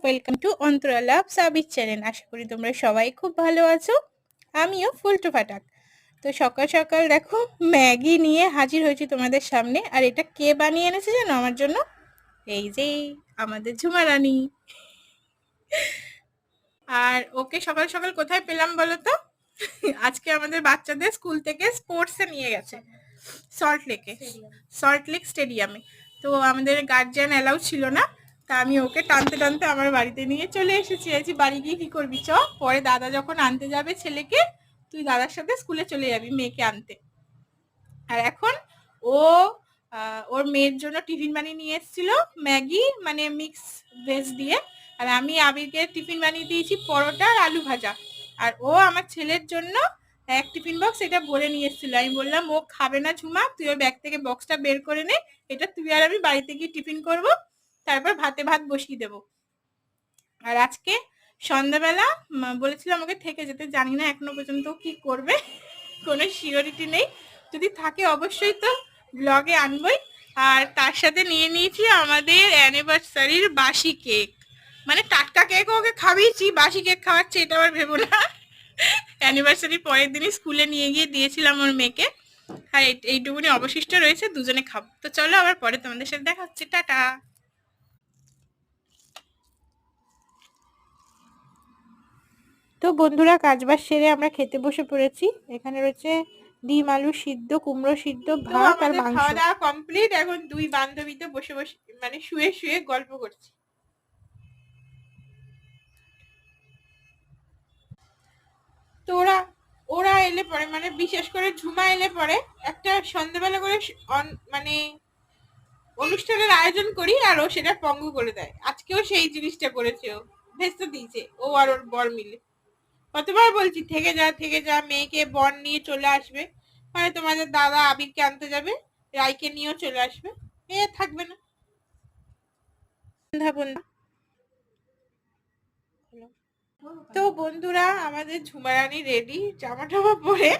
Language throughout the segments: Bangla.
Welcome to Antara love Sabir channel. আশা করি তোমরা সবাই খুব ভালো আছো, আমিও ফুলটু ফাটাক। তো সকাল সকাল দেখো ম্যাগি নিয়ে হাজির হয়েছি তোমাদের সামনে। আর এটা কে বানিয়ে এনেছে জানো আমার জন্য? এই যে আমাদের ঝুমা রানী। আর ওকে সকাল সকাল কোথায় পেলাম বলো তো? আজকে আমাদের বাচ্চাদের স্কুল থেকে স্পোর্টসে নিয়ে গেছে সল্ট লেক স্টেডিয়ামে। তো আমাদের গার্জিয়ান অ্যালাউ ছিল না, তা আমি ওকে টানতে টানতে আমার বাড়িতে নিয়ে চলে এসেছি। আছি বাড়ি গিয়ে কি করবি, চ পরে দাদা যখন আনতে যাবে ছেলেকে, তুই দাদার সাথে স্কুলে চলে যাবি মেয়েকে আনতে। আর এখন ও ওর মেয়ের জন্য টিফিন বানিয়ে নিয়ে এসেছিল, ম্যাগি মানে মিক্স ভেজ দিয়ে। আর আমি আবিরকে টিফিন বানিয়ে দিয়েছি পরোটা আর আলু ভাজা। আর ও আমার ছেলের জন্য এক টিফিন বক্স এটা ভরে নিয়ে এসেছিল। আমি বললাম ও খাবে না ঝুমা, তুই ওর ব্যাগ থেকে বক্সটা বের করে নে, এটা তুই আর আমি বাড়িতে গিয়ে টিফিন করব, তারপর ভাতে ভাত বসিয়ে দেবো। আর আজকে সন্ধ্যাবেলা বলেছিলাম আমাকে থেকে যেতে, জানি না এখনো পর্যন্ত কি করবে, কোনো সিওরিটি নেই। যদি থাকে অবশ্যই তো ব্লগে আনবই। আর তার সাথে নিয়ে নিয়েছি আমাদের অ্যানিভার্সারির বাসি কেক, মানে টাটকা কেক ওকে খাবিয়েছি, বাসি কেক খাওয়াচ্ছে এটা আবার ভেবো না। অ্যানিভার্সারির পরের দিনই স্কুলে নিয়ে গিয়ে দিয়েছিলাম ওর মেয়েকে। আর এইটুকুনি অবশিষ্ট রয়েছে, দুজনে খাবো। তো চলো আবার পরে তোমাদের সাথে দেখা হচ্ছে, টাটা। তো বন্ধুরা কাজবাজ সেরে আমরা খেতে বসে পড়েছি। এখানে রয়েছে ডিম আলু সিদ্ধ, কুমড়ো সিদ্ধ, ভাত আর মাংস। খাওয়া দাওয়া কমপ্লিট। এখন দুই বান্ধবী তো বসে বসে মানে শুয়ে শুয়ে গল্প করছি। তো ওরা এলে পরে, মানে বিশেষ করে ঝুমা এলে পরে একটা সন্ধ্যাবেলা করে মানে অনুষ্ঠানের আয়োজন করি, আর ও সেটা পঙ্গু করে দেয়। আজকেও সেই জিনিসটা করেছে, ও ভেস্তে দিয়েছে ও আর ওর বর মিলে। কতবার বলছি থেকে যা, মেয়েকে বর নিয়ে চলে আসবে, মানে তোমাদের দাদা আবিরকে আনতে যাবে, রাইকে নিয়েও চলে আসবে, এ থাকবে না। তো বন্ধুরা আমাদের ঝুমারানি রেডি, জামা টামা পরে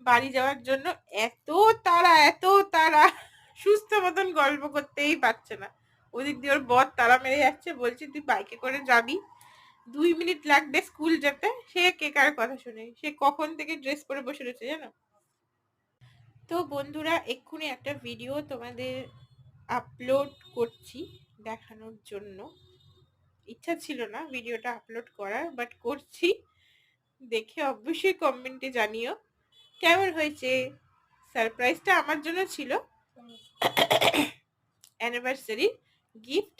বাড়ি যাওয়ার জন্য। এত তারা সুস্থ মতন গল্প করতেই পারছে না। ওদিক দিয়ে ওর বর তারা মেরে যাচ্ছে, বলছে তুই বাইকে করে যাবি, 2 মিনিট লাগবে স্কুল যেতে। সে কে কার কথা শুনে, সে কখন থেকে ড্রেস পরে বসে রয়েছে জানো। তো বন্ধুরা এক্ষুনি একটা ভিডিও তোমাদের আপলোড করছি দেখানোর জন্য। ইচ্ছা ছিল না ভিডিওটা আপলোড করার, বাট করছি। দেখে অবশ্যই কমেন্টে জানিও কেমন হয়েছে। সারপ্রাইজটা আমার জন্য ছিল অ্যানিভার্সারি গিফট,